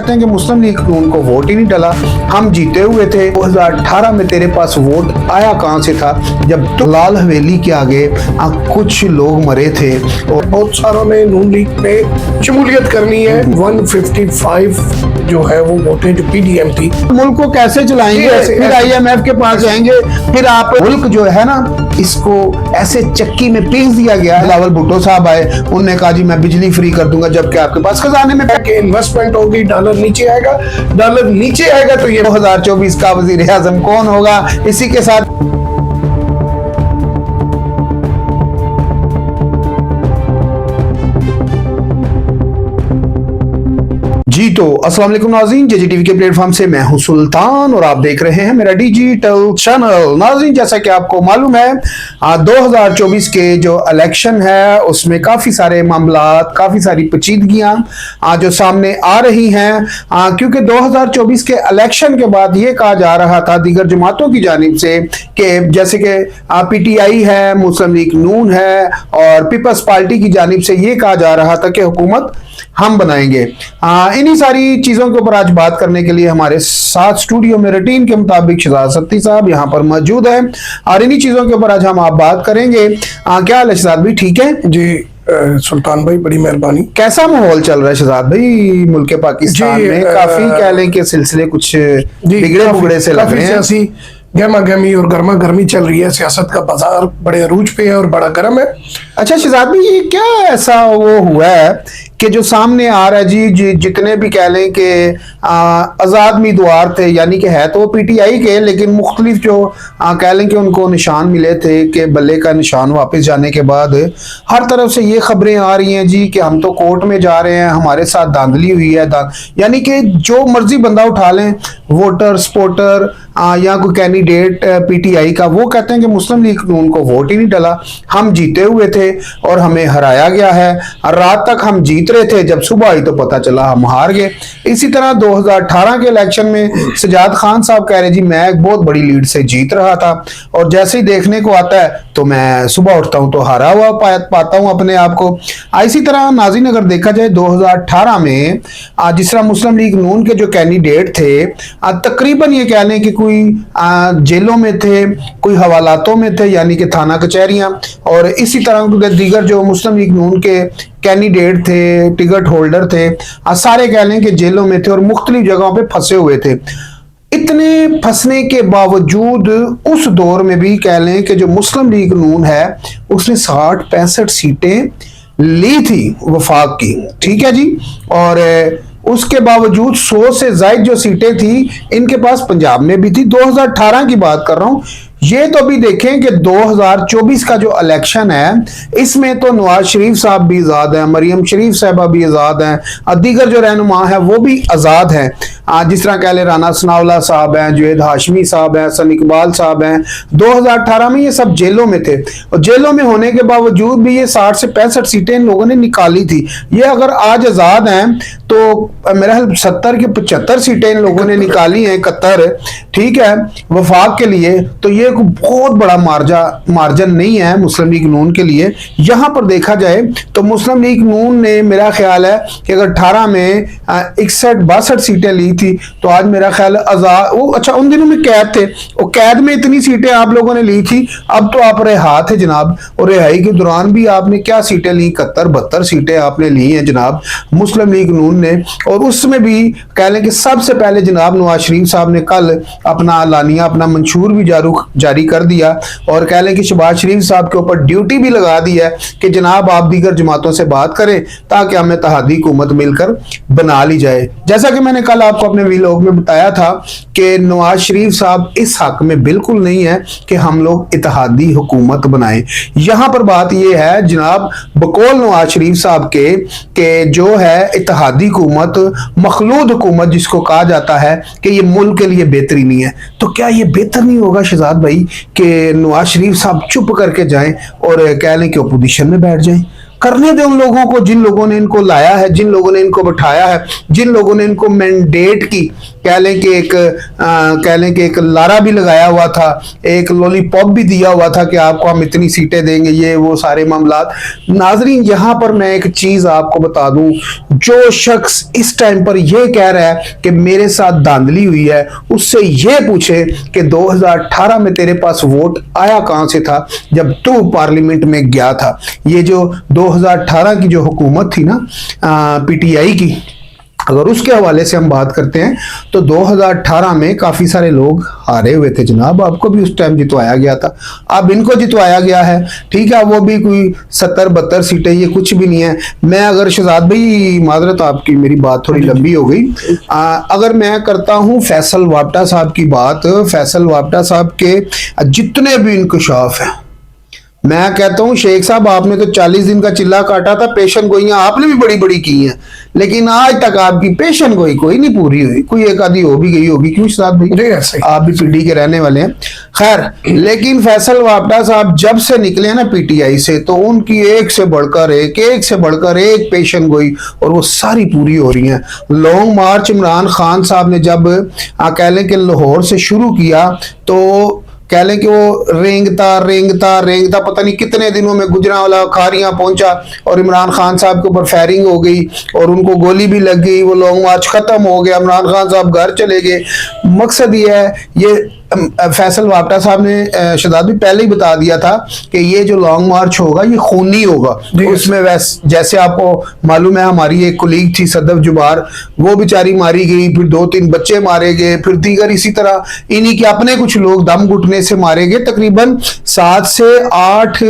कहते हैं कि मुस्लिम लीग नून को वोट ही नहीं डला, हम जीते हुए थे। 2018 में तेरे पास वोट आया कहां से था जब तो लाल हवेली के आगे कुछ लोग मरे थे और बहुत सारों ने नून लीग में शमूलियत करनी है। 155 जो है वो वोटें जो पीडीएम थी। मुल्क को कैसे चलाएंगे, फिर IMF के पास जाएंगे, फिर आप मुल्क जो है ना इसको ऐसे चक्की में पीस दिया गया है। बिलावल भुट्टो साहब आए, उन्होंने कहा जी मैं बिजली फ्री कर दूंगा, जबकि आपके पास खजाने में इन्वेस्टमेंट होगी, डॉलर नीचे आएगा, डॉलर नीचे आएगा तो ये 2024 का वजीर आजम कौन होगा। इसी के साथ जी तो अस्सलाम वालेकुम नाज़रीन, JGTV के प्लेटफॉर्म से मैं हूं सुल्तान और आप देख रहे हैं मेरा डिजिटल चैनल। नाज़रीन, जैसा कि आपको मालूम है 2024 के जो इलेक्शन है उसमें काफ़ी सारे मामलात, काफ़ी सारी पेचीदगियां जो सामने आ रही हैं, क्योंकि 2024 के इलेक्शन के बाद ये कहा जा रहा था दीगर जमातों की जानिब से कि जैसे कि PTI है, मुस्लिम लीग नून है और पीपल्स पार्टी की जानिब से ये कहा जा रहा था कि हुकूमत हम बनाएंगे। इन्हीं सारी चीजों के ऊपर आज बात करने के लिए हमारे साथ स्टूडियो में रूटीन के मुताबिक शहजाद सत्ती साहब यहाँ पर मौजूद हैं और इन्हीं चीजों के ऊपर आज हम आप बात करेंगे। क्या हाल है शहजाद भाई, ठीक है जी? सुल्तान भाई बड़ी मेहरबानी। कैसा माहौल चल रहा है शहजाद भाई मुल्क पाकिस्तान में? काफी कह लें कि सिलसिले कुछ बिगड़े बुगड़े से लग रहे हैं, गहमा गहमी और गर्मा गर्मी चल रही है, सियासत का बाजार बड़े अरूज पे है और बड़ा गर्म है। अच्छा शहजाद भाई, ये क्या ऐसा वो हुआ है कि जो सामने आ रहा है जी जितने भी कह लें कि आज़ाद उम्मीदवार थे, यानी कि है तो PTI के, लेकिन मुख्तलिफ जो कह लें कि उनको निशान मिले थे कि बल्ले का निशान वापस जाने के बाद हर तरफ से ये खबरें आ रही हैं जी कि हम तो कोर्ट में जा रहे हैं, हमारे साथ धांधली हुई है। यानी कि जो मर्जी बंदा उठा लें, वोटर सपोर्टर या कोई कैंडिडेट PTI का, वो कहते हैं कि मुस्लिम लीग नून को वोट ही नहीं डला, हम जीते हुए थे और हमें हराया गया है। रात तक हम जीत रहे थे, जब सुबह आई तो पता चला हम हार गए। इसी तरह 2018 के इलेक्शन में सजाद खान साहब कह रहे जी मैं एक बहुत बड़ी लीड से जीत रहा था और जैसे ही देखने को आता है तो मैं सुबह उठता हूं तो हारा हुआ पाता हूं अपने आप को। इसी तरह नाज़रीन, अगर देखा जाए 2018 में जिस तरह मुस्लिम लीग नून के जो कैंडिडेट थे तकरीबन ये कह लें कि कोई जेलों में थे, कोई हवालातों में थे, यानी कि थाना कचहरियां, और इसी तरह दीगर जो मुस्लिम लीग नून के कैंडिडेट थे, टिकट होल्डर थे, सारे कह लें कि जेलों में थे और मुख्तलिफ जगहों पे फंसे हुए थे। इतने फंसने के बावजूद उस दौर में भी कह लें कि जो मुस्लिम लीग नून है उसने 60-65 सीटें ली थी वफाक की, ठीक है जी। और उसके बावजूद 100 से ज्यादा जो सीटें थी इनके पास पंजाब में भी थी। 2018 की बात कर रहा हूं। ये तो भी देखें कि 2024 का जो इलेक्शन है इसमें तो नवाज शरीफ साहब भी आजाद हैं, मरियम शरीफ साहबा भी आजाद हैं, दीगर जो रहनुमा है वो भी आजाद हैं। जिस तरह कह ले राना सनाउल्लाह साहब हैं, जुएद हाशमी साहब हैं, हसन इकबाल साहब हैं। 2018 में ये सब जेलों में थे और जेलों में होने के बावजूद भी ये 60 से 65 सीटें इन लोगों ने निकाली थी। ये अगर आज आजाद हैं तो मेरा 70 की 75 सीटें इन लोगों ने निकाली हैं, 71, ठीक है, वफाक के लिए। तो ये बहुत बड़ा मार्जिन नहीं है मुस्लिम लीग नून के लिए। यहां पर देखा जाए तो मुस्लिम लीग नून ने मेरा ख्याल है कि अगर 18 में 61-62 सीटें ली थी तो आज मेरा ख्याल आजाद वो, अच्छा उन दिनों में कैद थे, वो कैद में इतनी सीटें आप लोगों ने ली थी, अब तो आप रिहा थे जनाब, और रिहाई के दौरान भी आपने क्या सीटें ली? 71-72 सीटें आपने ली हैं जनाब मुस्लिम लीग नून ने। और उसमें भी कह लें कि सबसे पहले जनाब नवाज शरीफ साहब ने कल अपना लानिया, अपना मंशूर भी जारी कर दिया और कह लें कि शहबाज शरीफ साहब के ऊपर ड्यूटी भी लगा दी है कि जनाब आप दीगर जमातों से बात करें ताकि हमें इत्तेहादी हुकूमत मिलकर बना ली जाए। जैसा कि मैंने कल आपको अपने व्लॉग में बताया था कि नवाज शरीफ साहब इस हक में बिल्कुल नहीं है कि हम लोग इत्तेहादी हुकूमत बनाएं। यहां पर बात यह है जनाब बकौल नवाज शरीफ साहब के जो है इत्तेहादी हुकूमत, मखलूद हुकूमत जिसको कहा जाता है कि ये मुल्क के लिए बेहतरी नहीं है, तो क्या ये बेहतर नहीं होगा शहजाद भाई कि नवाज शरीफ साहब चुप करके जाएं और कह लें कि अपोजिशन में बैठ जाएं? करने दें उन लोगों को जिन लोगों ने इनको लाया है, जिन लोगों ने इनको बिठाया है, जिन लोगों ने इनको मैंडेट की कह लें कि एक लारा भी लगाया हुआ था, एक लॉलीपॉप भी दिया हुआ था कि आपको हम इतनी सीटें देंगे, ये वो सारे मामलात। नाजरीन, यहाँ पर मैं एक चीज आपको बता दूं, जो शख्स इस टाइम पर ये कह रहा है कि मेरे साथ धांधली हुई है, उससे ये पूछे कि 2018 में तेरे पास वोट आया कहां से था जब तू पार्लियामेंट में गया था। ये जो 2018 की जो हुकूमत थी ना पीटीआई की, अगर उसके हवाले से हम बात करते हैं तो 2018 में काफी सारे लोग हारे हुए थे जनाब, आपको भी उस टाइम जितवाया गया था, अब इनको जितवाया गया है, ठीक है, वो भी कोई 70-72 सीटें, ये कुछ भी नहीं है। मैं अगर शहजाद भाई, माजरत आपकी, मेरी बात थोड़ी लंबी हो गई, अगर मैं करता हूं फैसल वापटा साहब की बात, फैसल वापटा साहब के जितने भी इंकशाफ है, मैं कहता हूं शेख साहब आपने तो 40 दिन का चिल्ला काटा था, पेशन गोइयां आपने भी बड़ी बड़ी की हैं, लेकिन आज तक आपकी पेशन गोई कोई नहीं पूरी हुई, कोई एक आधी हो भी गई होगी, क्यों साहब भाई, आप भी पीडी के रहने वाले हैं। खैर, लेकिन फैसल वापटा साहब जब से निकले ना पीटीआई से, तो उनकी एक से बढ़कर एक पेशन गोई, और वो सारी पूरी हो रही हैं। लॉन्ग मार्च इमरान खान साहब ने जब कह लें कि लाहौर से शुरू किया, तो कह लें कि वो रेंगता पता नहीं कितने दिनों में गुजरांवाला खारियां पहुंचा, और इमरान खान साहब के ऊपर फायरिंग हो गई और उनको गोली भी लग गई, वो लॉन्ग मार्च खत्म हो गया, इमरान खान साहब घर चले गए। मकसद ये है, ये फैसल वापटा साहब ने शहजाद भी पहले ही बता दिया था कि ये जो लॉन्ग मार्च होगा ये खूनी होगा। उसमें जैसे आपको मालूम है, हमारी एक कुलीग थी सदफ जुबार, वो बेचारी मारी गई, फिर 2-3 बच्चे मारे गए, फिर दीगर इसी तरह इन्हीं के अपने कुछ लोग दम घुटने से मारे गए। तकरीबन 7 से 8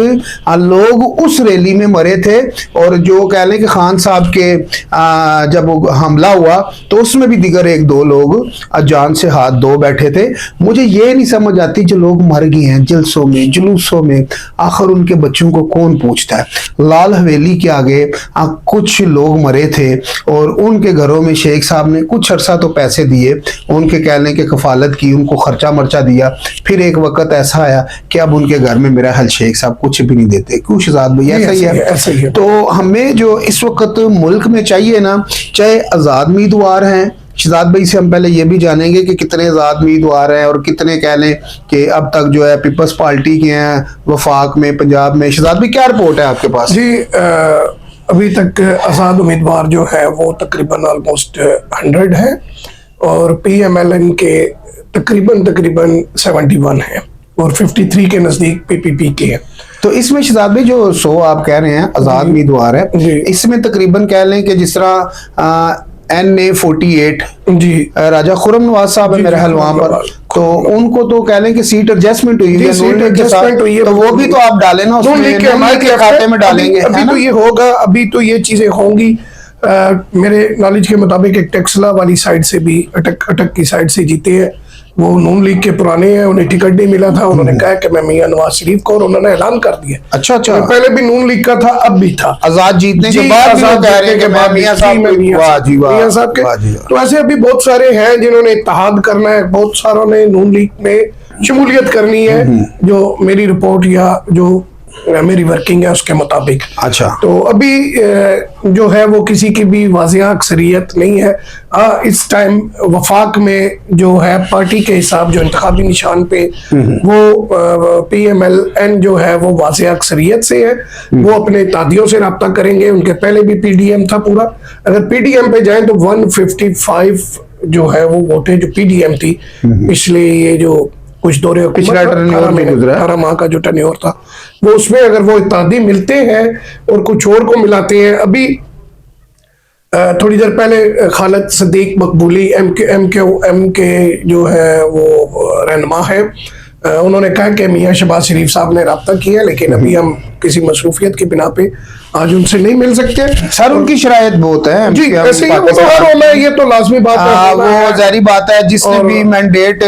लोग उस रैली में मरे थे, और जो कह लें कि खान साहब के जब हमला हुआ तो उसमें भी दीगर 1-2 लोग जान से हाथ धो बैठे थे। मुझे ये नहीं समझ आती, जो लोग मर गए हैं जलसों में, जुलूसों में, आखिर उनके बच्चों को कौन पूछता है। लाल हवेली के आगे कुछ लोग मरे थे, और उनके घरों में शेख साहब ने कुछ अरसा तो पैसे दिए, उनके कहने के कफालत की, उनको खर्चा मर्चा दिया। फिर एक वक्त ऐसा आया कि अब उनके घर में मेरा हल शेख साहब कुछ भी नहीं देते। क्यों शहजाद भाई, ऐसा ही है। तो हमें जो इस वक्त मुल्क में चाहिए ना, चाहे आजाद उम्मीदवार हैं, शहजाद भाई से हम पहले ये भी जानेंगे कि कितने आजाद उम्मीदवार हैं और कितने कह लें कि अब तक जो है पीपल्स पार्टी के हैं वफाक में, पंजाब में। शहजाद भाई, क्या रिपोर्ट है आपके पास? जी, अभी तक आजाद उम्मीदवार जो है वो तकरीबन ऑलमोस्ट 100 है, और PMLN के तकरीबन 71 है, और 53 के नजदीक PPP के हैं। तो इसमें शहजाद भाई जो 100 आप कह रहे हैं आजाद उम्मीदवार है, इसमें तकरीबन कह लें कि जिस तरह NA48 जी राजा खुरम नवाज साहब है मेरे ख्याल वहां पर, तो उनको तो कह लें कि सीट एडजस्टमेंट हुई है, तो वो भी तो आप डालें ना, उसमें के खाते में डालेंगे। अभी तो ये होगा, अभी तो ये चीजें होंगी। मेरे नॉलेज के मुताबिक एक टेक्सला वाली साइड से भी, अटक की साइड से जीते हैं, वो नून लीग के पुराने हैं, उन्हें टिकट नहीं मिला था, उन्होंने कहा कि मैं मियां नवाज शरीफ को, और उन्होंने ऐलान कर दिया। अच्छा, पहले भी नून लीग का था, अब भी था। आजाद जीतने के बाद भी कह रहे हैं कि मैं मियां साहब के। तो ऐसे अभी बहुत सारे हैं जिन्होंने इत्तेहाद करना है, बहुत सारों ने नून लीग में शमूलियत करनी है, जो मेरी रिपोर्ट या जो मेरी वर्किंग है उसके मुताबिक। अच्छा, तो अभी जो है वो किसी की भी वाज़िया अक्सरियत नहीं है। इस टाइम वफाक में जो है पार्टी के हिसाब जो इंतखाबी निशान पे वो PMLN जो है वो वाज़िया अक्सरियत से है, वो अपने तादियों से रब्ता करेंगे। उनके पहले भी PDM था पूरा, अगर PDM पे जाएं तो 155 जो है वो वोटें जो PDM थी पिछले ये जो कुछ दौरे पिछला 18 माह का जो टर्न्योर था वो, उसमें अगर वो इत्तेहादी मिलते हैं और कुछ और को मिलाते हैं। अभी थोड़ी देर पहले खालिद सदीक मकबूली एम के जो है वो रहनुमा है, उन्होंने कहा कि मियां शहबाज शरीफ साहब ने रब्ता किया, लेकिन अभी हम किसी मसरूफियत की बिना पे आज उनसे नहीं मिल सकते। सर उनकी शरायत बहुत है जी, ऐसे ही होना, ये तो लाजमी बात है, वो जारी बात है। जिसने भी मैंडेट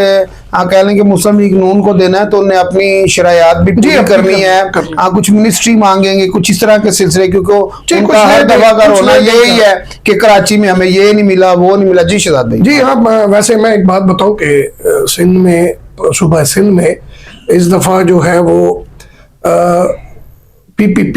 कह लें कि मुस्लिम लीग नून को देना है तो उन्हें अपनी शरायात भी पूरी करनी है। कुछ मिनिस्ट्री मांगेंगे, कुछ इस तरह के सिलसिले, क्योंकि उनका हर दफा का रोना यही है कि कराची में हमें ये नहीं मिला, वो नहीं मिला। जी शहजाद भाई। जी हाँ, वैसे मैं एक बात बताऊं कि सिंध में, सूबा सिंध में इस दफा जो है वो PPP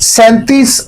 37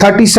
37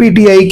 PTI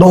2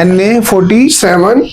NA47